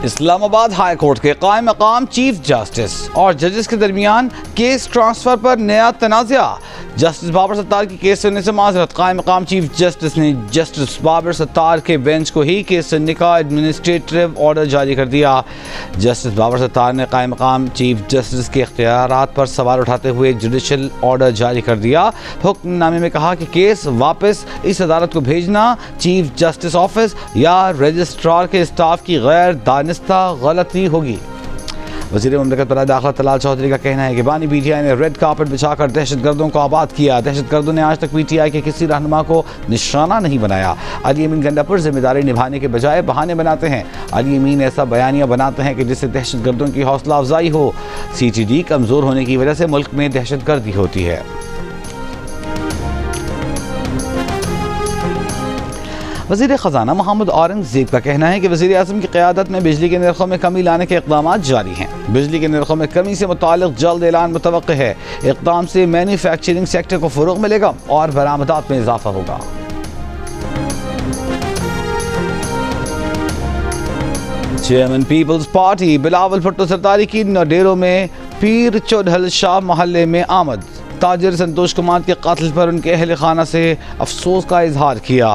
Islamabad high court के कायम मकाम चीफ जस्टिस और जजेस के दरमियान केस ट्रांसफर पर नया तनाज़ा। जस्टिस बाबर सत्तार की केस सुनने से माजरत। कायम मकाम चीफ जस्टिस ने जस्टिस बाबर सत्तार के बेंच को ही केस सुनने का एडमिनिस्ट्रेटिव ऑर्डर जारी कर दिया। जस्टिस बाबर सत्तार ने कायम मकाम चीफ जस्टिस के इख्तियारात पर सवाल उठाते हुए जुडिशल ऑर्डर जारी कर दिया। हुक्मनामे में कहा कि केस वापस इस अदालत को भेजना चीफ जस्टिस ऑफिस या रजिस्ट्रार के स्टाफ की गैर दानिस्ता गलती होगी। वज़ीर मुमलिकत बराए दाखिला तलाल चौधरी का कहना है कि बानी पीटीआई ने रेड कार्पेट बिछाकर दहशतगर्दों को आबाद किया। दहशतगर्दों ने आज तक पीटीआई के किसी रहनुमा को निशाना नहीं बनाया। अली अमीन गंडापुर जिम्मेदारी निभाने के बजाय बहाने बनाते हैं। अली अमीन ऐसा बयानिया बनाते हैं कि जिससे दहशतगर्दों की हौसला अफजाई हो। CTD कमज़ोर होने की वजह से मुल्क में दहशतगर्दी होती है। वज़ीर ख़ज़ाना मोहम्मद औरंगज़ेब का कहना है कि वज़ीर आज़म की क़यादत में बिजली के निर्खों में कमी लाने के इक़दाम जारी हैं। बिजली के निर्खों में कमी से मुताल्लिक़ जल्द ऐलान मुतवक्किल है। इक़दाम से मैन्युफैक्चरिंग सेक्टर को फ़रोग़ मिलेगा और बरामदात में इजाफ़ा होगा। Chairman peoples party Bilawal Bhutto Zardari की नडेरों में पीर चौधल शाह मोहल्ले में आमद। ताजिर संतोष कुमार के कत्ल पर उनके अहल खाना से अफसोस का इजहार किया।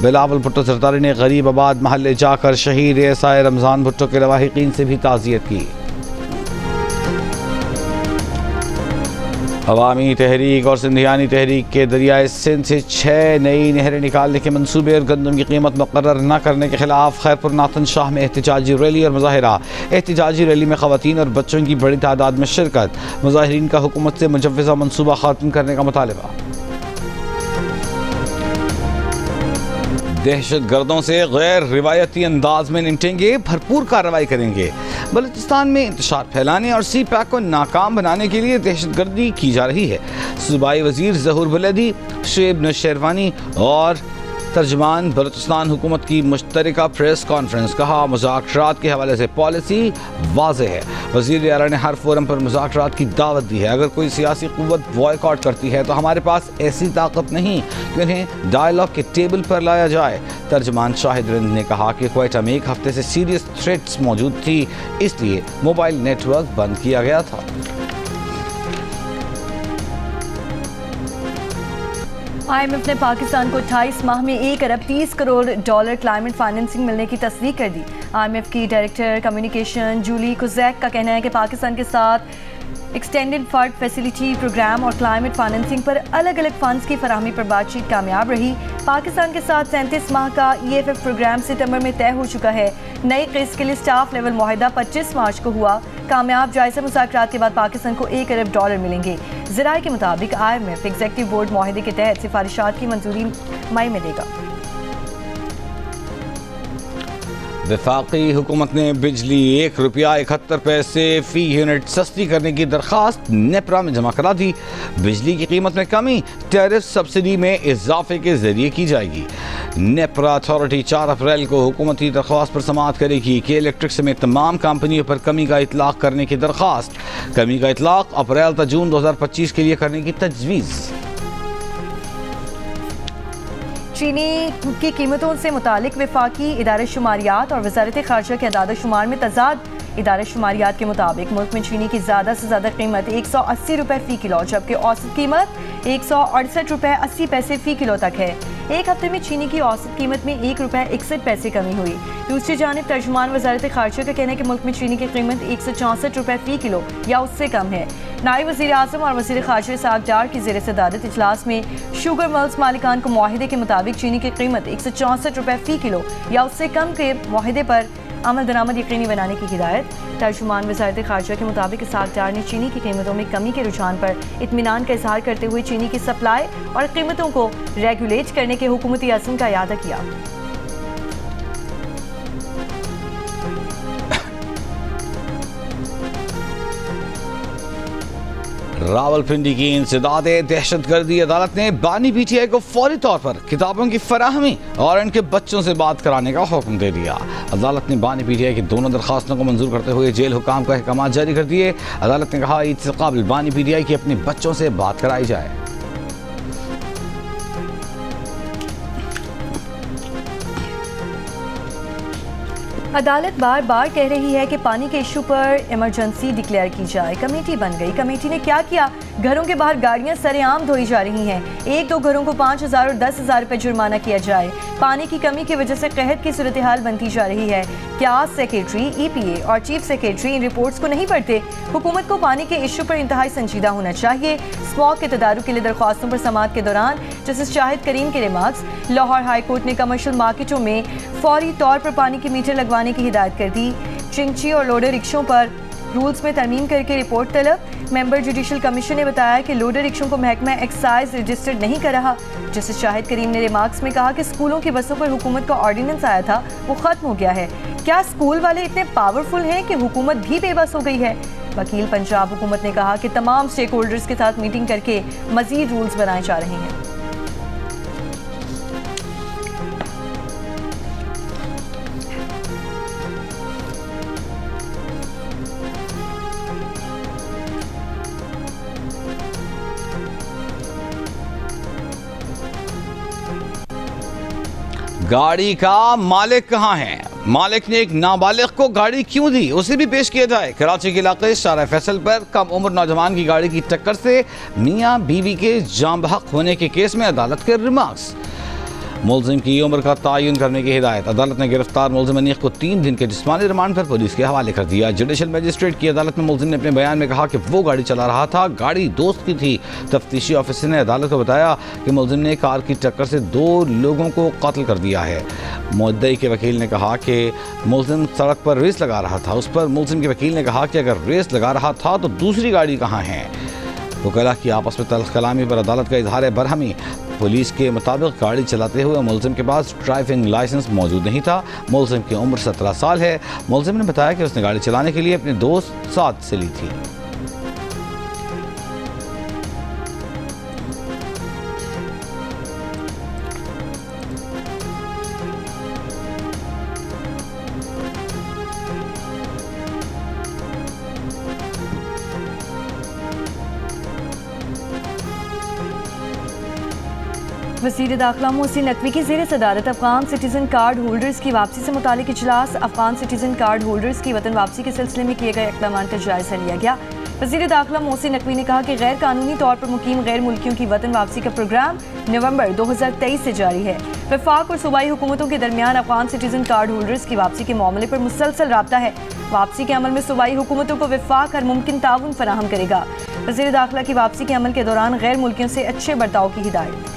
बिलावल भुट्टो सरदारी ने गरीब आबाद महल्ले जाकर शहीद एसाए रमज़ान भुट्टो के लवाहिकीन से भी ताज़ियत की। अवामी तहरीक और सिंधियानी तहरीक के दरियाए सिंध से 6 नई नहरें निकालने के मंसूबे और गंदम की कीमत मुकर्रर न करने के खिलाफ खैरपुर नाथन शाह में एहतजाजी रैली और मुजाहिरा। एहतजाजी रैली में ख़वातीन और बच्चों की बड़ी तादाद में शिरकत। मुजाहिरीन का हुकूमत से मुजव्वज़ा मंसूबा ख़त्म करने का मुतालबा। दहशतगर्दों से गैर रिवायती अंदाज में निपटेंगे, भरपूर कार्रवाई करेंगे। बलूचिस्तान में इंतशार फैलाने और CPAC को नाकाम बनाने के लिए दहशतगर्दी की जा रही है। सूबाई वजीर ज़हूर बुलैदी, शुएब नौशेरवानी और तर्जमान बलूचिस्तान हुकूमत की मुश्तरका प्रेस कॉन्फ्रेंस। कहा, मुज़ाकरात के हवाले से पॉलिसी वाज़ेह है। वज़ीर आला ने हर फोरम पर मुज़ाकरात की दावत दी है। अगर कोई सियासी क़ुव्वत बॉयकॉट करती है तो हमारे पास ऐसी ताकत नहीं कि उन्हें डायलॉग के टेबल पर लाया जाए। तर्जमान शाहिद रिंद ने कहा कि क्वेटा में एक हफ्ते से सीरियस थ्रेट्स मौजूद थी, इसलिए मोबाइल नेटवर्क बंद किया गया था। IMF ने पाकिस्तान को 28 माह में 1 अरब 30 करोड़ डॉलर क्लाइमेट फाइनेंसिंग मिलने की तस्दीक कर दी। IMF की डायरेक्टर कम्युनिकेशन जूली कुजैक का कहना है कि पाकिस्तान के साथ एक्सटेंडेड फंड फैसिलिटी प्रोग्राम और क्लाइमेट फाइनेंसिंग पर अलग अलग फंड्स की फराहमी पर बातचीत कामयाब रही। पाकिस्तान के साथ 37 माह का EFF प्रोग्राम सितंबर में तय हो चुका है। नई किस्त के लिए स्टाफ लेवल मुआहिदा 25 मार्च को हुआ। कामयाब जायजा मुज़ाकरात के बाद पाकिस्तान को 1 अरब डॉलर मिलेंगे। ज़राए के मुताबिक IMF एग्जीक्यूटिव बोर्ड मुआहिदे के तहत सिफारिशात की मंजूरी मई में देगा। वफाकी हुकूमत ने बिजली ₹1.71 फ़ी यूनिट सस्ती करने की दरख्वास्त नेपरा में जमा करा दी। बिजली की कीमत में कमी टैरिफ सब्सिडी में इजाफे के जरिए की जाएगी। नेपरा अथॉरिटी 4 अप्रैल को हुकूमती दरख्वास्त पर समाअत करेगी कि इलेक्ट्रिक समेत तमाम कंपनियों पर कमी का इतलाक़ करने की दरख्वास्त। कमी का इतलाक़ अप्रैल से जून 2025 के लिए करने की तजवीज़। चीनी की कीमतों से मुतालिक वफाकी इदारे शुमारियात और वजारत ख़ारजा के अदाद शुमार में तजाद। इदारे शुमारियात के मुताबिक मुल्क में चीनी की ज़्यादा से ज़्यादा कीमत 180 रुपये फ़ी किलो, जबकि औसत कीमत 168 रुपये 80 पैसे फ़ी किलो तक है। एक हफ्ते में चीनी की औसत कीमत में 1 रुपये 61 पैसे कमी हुई। दूसरी जानिब तर्जुमान वजारत ख़ारजा का कहना है कि मुल्क में चीनी की कीमत 164 रुपये फ़ी किलो या उससे कम है। नायब वज़ीर आज़म और वज़ीर ख़ारजा इसहाक़ डार की ज़ेर सदारत इजलास में शुगर मिल्स मालिकान को मुआहिदे के मुताबिक चीनी की कीमत 164 रुपये फ़ी किलो या उससे कम के मुआहिदे पर अमल दरामद यकीनी बनाने की हिदायत। तर्जुमान वज़ारत ख़ारजा के मुताबिक इसहाक़ डार ने चीनी की कीमतों में कमी के रुझान पर इत्मीनान का इजहार करते हुए चीनी की सप्लाई और कीमतों को रेगुलेट करने के हुकूमती अज़्म का इयादा किया। रावलपिंडी की इंसदाद दहशतगर्दी अदालत ने बानी PTI को फौरी तौर पर किताबों की फराहमी और इनके बच्चों से बात कराने का हुक्म दे दिया। अदालत ने बानी PTI की दोनों दरखास्तों को मंजूर करते हुए जेल हुकाम का अहकाम जारी कर दिए। अदालत ने कहा, ईद से कबल बानी PTI की अपने बच्चों से बात कराई जाए। अदालत बार बार कह रही है कि पानी के इशू पर इमरजेंसी डिक्लेयर की जाए। कमेटी बन गई। कमेटी ने क्या किया? घरों के बाहर गाड़ियां सरेआम धोई जा रही हैं। एक दो घरों को 5,000 और 10,000 रुपए जुर्माना किया जाए। पानी की कमी की वजह से कहत की सूरत हाल बनती जा रही है। क्या सेक्रेटरी, EPA और चीफ सेक्रेटरी इन रिपोर्ट्स को नहीं पढ़ते? हुकूमत को पानी के इशू पर इंतहाई संजीदा होना चाहिए। स्मॉग के तदारुक के लिए दरख्वास्तों पर समाअत के दौरान जस्टिस शाहिद करीम के रिमार्क्स। लाहौर हाई कोर्ट ने कमर्शियल मार्केटों में फौरी तौर पर पानी के मीटर लगवाने की हिदायत कर दी। चिंची और लोडर रिक्शों पर रूल्स में तरमीम करके रिपोर्ट तलब। मेंबर जुडिशल कमीशन ने बताया कि लोडर रिक्शों को महकमा एक्साइज रजिस्टर्ड नहीं कर रहा। जस्टिस शाहिद करीम ने रिमार्क्स में कहा कि स्कूलों की बसों पर हुकूमत का ऑर्डिनेंस आया था, वो खत्म हो गया है। क्या स्कूल वाले इतने पावरफुल हैं कि हुकूमत भी बेबस हो गई है? वकील पंजाब हुकूमत ने कहा कि तमाम स्टेक होल्डर्स के साथ मीटिंग करके मजीद रूल्स बनाए जा रहे हैं। गाड़ी का मालिक कहाँ है? मालिक ने एक नाबालिग को गाड़ी क्यों दी, उसे भी पेश किया जाए। कराची के इलाके शारा फैसल पर कम उम्र नौजवान की गाड़ी की टक्कर से मियाँ बीवी के जाम बहक होने के केस में अदालत के रिमार्क्स। मुलजिम की उम्र का तयन करने की हिदायत। अदालत ने गिरफ्तार मुलजिम अनीक को 3 दिन के जिस्मानी रिमांड पर पुलिस के हवाले कर दिया। जुडिशल मजिस्ट्रेट की अदालत में मुलजिम ने अपने बयान में कहा कि वो गाड़ी चला रहा था, गाड़ी दोस्त की थी। तफ्तीशी ऑफिसर ने अदालत को बताया कि मुलजिम ने कार की टक्कर से 2 लोगों को कत्ल कर दिया है। मुद्दई के वकील ने कहा कि मुलजिम सड़क पर रेस लगा रहा था। उस पर मुलजिम के वकील ने कहा कि अगर रेस लगा रहा था तो दूसरी गाड़ी कहाँ है? वकीला की आपस में तल्ख कलामी पर अदालत का इजहार बरहमी। पुलिस के मुताबिक गाड़ी चलाते हुए मुलजिम के पास ड्राइविंग लाइसेंस मौजूद नहीं था। मुलजिम की उम्र 17 साल है। मुलजिम ने बताया कि उसने गाड़ी चलाने के लिए अपने दोस्त साथ से ली थी। वज़ीर दाखिला मोहसिन नकवी की ज़ेर सदारत अफ़गान सिटीज़न कार्ड होल्डर्स की वापसी से मुतालिक इजलास। अफ़गान सिटीज़न कार्ड होल्डर्स की वतन वापसी के सिलसिले में किए गए इक़दामात का जायज़ा लिया गया। वज़ीर दाखिला मोहसिन नकवी ने कहा कि गैर कानूनी तौर पर मुकीम गैर मुल्कियों की वतन वापसी का प्रोग्राम नवंबर 2023 से जारी है। वफाक और सूबाई हुकूमतों के दरमियान अफ़गान सिटीज़न कार्ड होल्डर्स की वापसी के मामले पर मुसलसल राब्ता है। वापसी के अमल में सूबाई हुकूमतों को वफाक हर मुमकिन ताउन फराहम करेगा। वज़ीर दाखिला की वापसी के अमल के दौरान गैर मुल्कियों से अच्छे बर्ताव की हिदायत।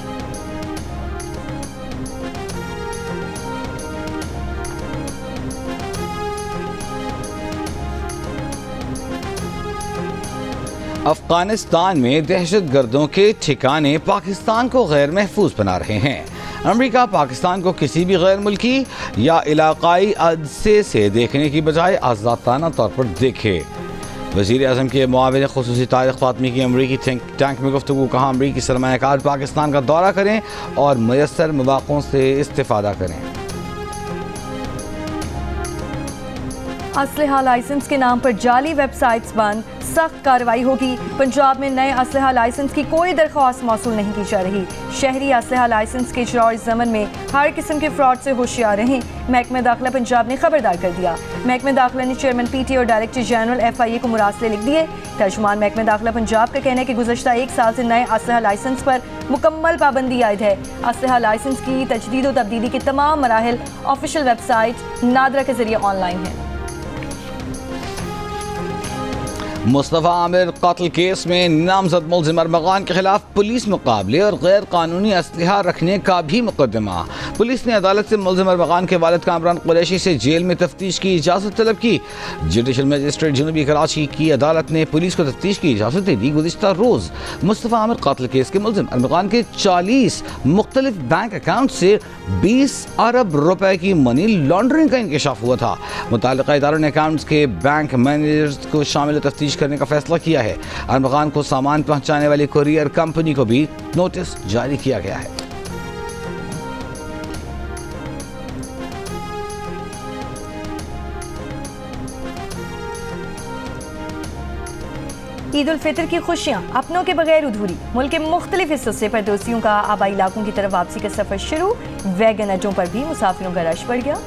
अफगानिस्तान में दहशत गर्दों के ठिकाने पाकिस्तान को गैर महफूज बना रहे हैं। अमेरिका पाकिस्तान को किसी भी गैर मुल्की या इलाकाई अदसे से देखने की बजाय आज़ादाना तौर पर देखे। वज़ीर आज़म के मुआविन ख़ुसूसी तारिक़ फ़ातमी की अमरीकी थिंक टैंक में गुफ्तगू। कहा अमरीकी सरमायाकार पाकिस्तान का दौरा करें और मुयस्सर मौक़ों से इस्तिफ़ादा करें। असलहा लाइसेंस के नाम पर जाली वेबसाइट्स बंद, सख्त कार्रवाई होगी। पंजाब में नए असलहा लाइसेंस की कोई दरख्वास्त मौसूल नहीं की जा रही। शहरी असलहा लाइसेंस के इजरा और ज़मन में हर किस्म के फ्रॉड से होशियार रहें, महकमा दाखिला पंजाब ने खबरदार कर दिया। महकमा दाखिला ने चेयरमैन PTA और डायरेक्टर जनरल FIA को मुरासले लिख दिए। तर्जुमान महकमा दाखिला पंजाब का कहना है कि गुज़श्ता 1 साल से नए असलहा लाइसेंस पर मुकम्मल पाबंदी आयद है। असलहा लाइसेंस की तजदीद और तब्दीली के तमाम मराहिल ऑफिशियल वेबसाइट नादरा के जरिए ऑनलाइन है। मुस्तफ़ा आमिर कत्ल केस में नामजद मुलजिम अरमगान के खिलाफ पुलिस मुकाबले और गैर कानूनी असलहा रखने का भी मुकदमा। पुलिस ने अदालत से मुलजिम अरमगान के वालिद कामरान कुरैशी से जेल में तफ्तीश की इजाज़त तलब की। जुडिशल मजिस्ट्रेट जनूबी कराची की अदालत ने पुलिस को तफ्तीश की इजाज़त दे दी। गुज़िश्ता रोज़ मुस्तफ़ा आमिर कत्ल केस के मुलजिम अरमगान के 40 मुख्तलिफ बैंक अकाउंट से 20 अरब रुपए की मनी लॉन्ड्रिंग का इंकशाफ हुआ था। मुताल्लिक़ा इदारों ने अकाउंट्स के बैंक मैनेजर्स को शामिल तफ्तीश करने का फैसला किया है। अरमगान को सामान पहुंचाने वाली कुरियर कंपनी को भी नोटिस जारी किया गया है। ईद उल फितर की खुशियां अपनों के बगैर अधूरी। मुल्क के मुख्तलिफ हिस्सों से परदेसियों का आबाई इलाकों की तरफ वापसी का सफर शुरू। वैगन अड्डों पर भी मुसाफिरों का रश बढ़ गया।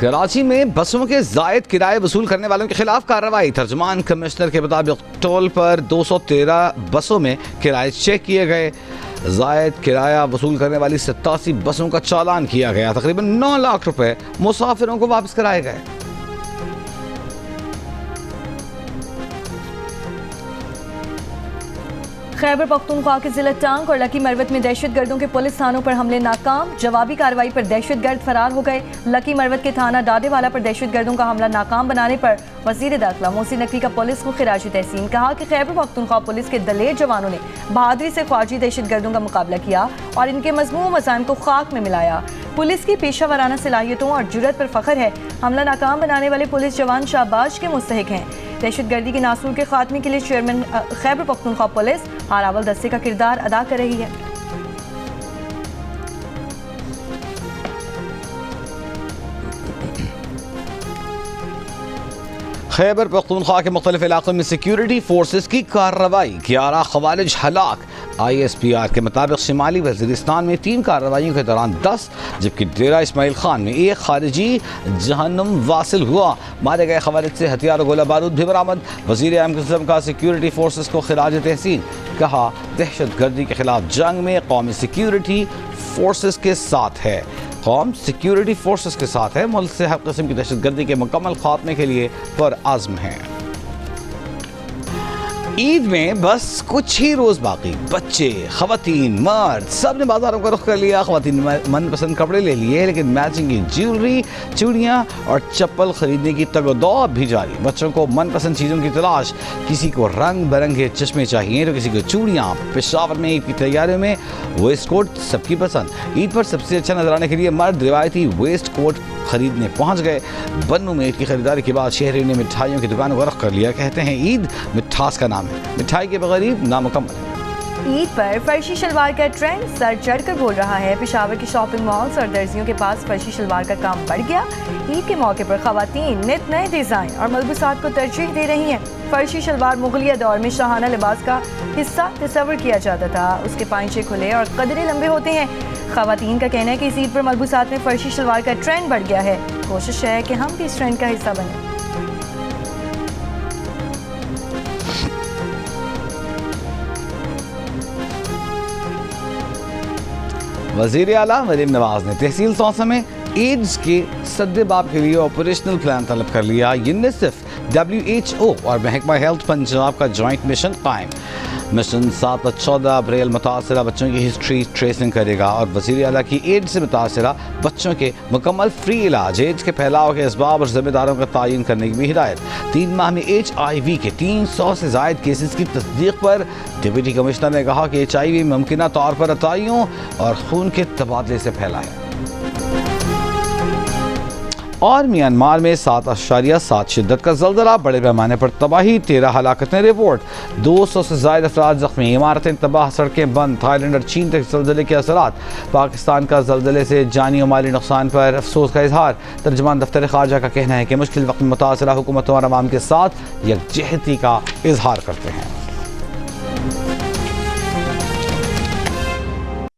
कराची में बसों के जायद किराए वसूल करने वालों के खिलाफ कार्रवाई। तर्जुमान कमिश्नर के मुताबिक टोल पर 213 बसों में किराए चेक किए गए। जायद किराया वसूल करने वाली 87 बसों का चालान किया गया। तकरीबन 9 लाख रुपए मुसाफिरों को वापस कराए गए। खैबर पख्तूनख्वा के जिला टांग और लकी मरवत में दहशतगर्दों के पुलिस थानों पर हमले नाकाम। जवाबी कार्रवाई पर दहशतगर्द फरार हो गए। लकी मरवत के थाना डाडेवाला पर दहशतगर्दों का हमला नाकाम बनाने पर वजीर दाखिला मोहसिन नकवी का पुलिस को खिराज तहसीन। कहा कि खैबर पख्तूनख्वा पुलिस के दलेर जवानों ने बहादुरी से ख्वारजी दहशतगर्दों का मुकाबला किया और इनके मजमूम मज़ाइम को खाक में मिलाया। पुलिस की पेशा वाराना सलाहियतों और जुर्रत पर फख्र है। हमला नाकाम बनाने वाले पुलिस जवान शाबाश के मुस्तहिक हैं। दहशतगर्दी के नासूर के खात्मे के लिए चेयरमैन खैबर पख्तूनख्वा पुलिस हारावल दस्ते का किरदार अदा कर रही है। खैबर पख्तूनख्वा के मुख्तलिफ इलाकों में सिक्योरिटी फोर्सेस की कार्रवाई। 11 खवारिज हलाक। ISPR के मुताबिक शिमाली वजीरिस्तान में 3 कार्रवाइयों के दौरान 10 जबकि डेरा इस्माइल खान में 1 खारिजी जहन्नुम वासिल हुआ। मारे गए खवारिज से हथियार और गोला बारूद भी बरामद। वजीर आम किस्म का सिक्योरिटी फोर्सेस को खिराज तहसीन। कहा दहशत गर्दी के खिलाफ जंग में कौमी सिक्योरिटी फोर्सेस के साथ है। कौम सिक्योरिटी फोर्सेस के साथ है। मुल्क से हर किस्म की दहशत गर्दी के मुकम्मल खात्मे के लिए पुरअज़्म है। ईद में बस कुछ ही रोज बाकी। बच्चे, खवातीन, मर्द सब ने बाजारों का रुख कर लिया। खवातीन ने मनपसंद कपड़े ले लिए लेकिन मैचिंग की ज्वेलरी, चूड़ियाँ और चप्पल खरीदने की तगदौड़ भी जारी। बच्चों को मनपसंद चीज़ों की तलाश। किसी को रंग बिरंगे चश्मे चाहिए तो किसी को चूड़ियाँ। पेशावर में ईद की तैयारियों में वेस्ट कोट सबकी पसंद। ईद पर सबसे अच्छा नजर आने के लिए मर्द रिवायती वेस्ट कोट खरीदने पहुंच गए। बन्नू में ईद की खरीदारी के बाद शहरियों ने मिठाइयों की दुकानों का रुख कर लिया। कहते हैं ईद मिठास का नाम है, मिठाई के बगैर ईद नामुकम्मल है। ईद पर फर्शी शलवार का ट्रेंड सर चढ़कर बोल रहा है। पेशावर के शॉपिंग मॉल्स और दर्जियों के पास फर्शी शलवार का काम बढ़ गया। ईद के मौके पर खवातीन नित नए डिजाइन और मलबूसात को तरजीह दे रही हैं। फर्शी शलवार मुगलिया दौर में शाहाना लिबास का हिस्सा तस्वर किया जाता था। उसके पांचे खुले और कदरे लंबे होते हैं। खवातीन का कहना है कि इस ईद पर मलबूसात में फर्शी शलवार का ट्रेंड बढ़ गया है। कोशिश है कि हम भी इस ट्रेंड का हिस्सा बने। वज़ीर आला मरीम नवाज ने तहसील तौसा में एड्स के सद्देबाब के लिए ऑपरेशनल प्लान तलब कर लिया। यूनिसेफ, WHO और महकमा हेल्थ पंजाब का जॉइंट मिशन कायम। मिशन 7 और 14 अप्रैल मुतासरा बच्चों की हिस्ट्री ट्रेसिंग करेगा और वज़ीर आला की एड्स से मुतासरा बच्चों के मुकम्मल फ्री इलाज, एड्स के फैलाव के असबाब और जिम्मेदारों का तयन करने की भी हिदायत। 3 माह में HIV के 300 से ज़ायद केसेस की तस्दीक पर डिप्टी कमिश्नर ने कहा कि HIV मुमकिना तौर पर अताइयों और खून के तबादले से फैला है। और म्यांमार में 7.7 शिद्दत का ज़ल्ज़ला, बड़े पैमाने पर तबाही, 13 हलाकतें रिपोर्ट, 200 से ज़ायद अफराद ज़ख्मी, इमारतें तबाह, सड़कें बंद। थाईलैंड और चीन तक ज़ल्ज़ले के असरात। पाकिस्तान का ज़ल्ज़ले से जानी और माली नुकसान पर अफसोस का इजहार। तर्जुमान दफ्तर ख़ारजा का कहना है कि मुश्किल वक्त में मुतासरा हुकूमतों और अवाम के साथ यकजहती का इजहार करते हैं।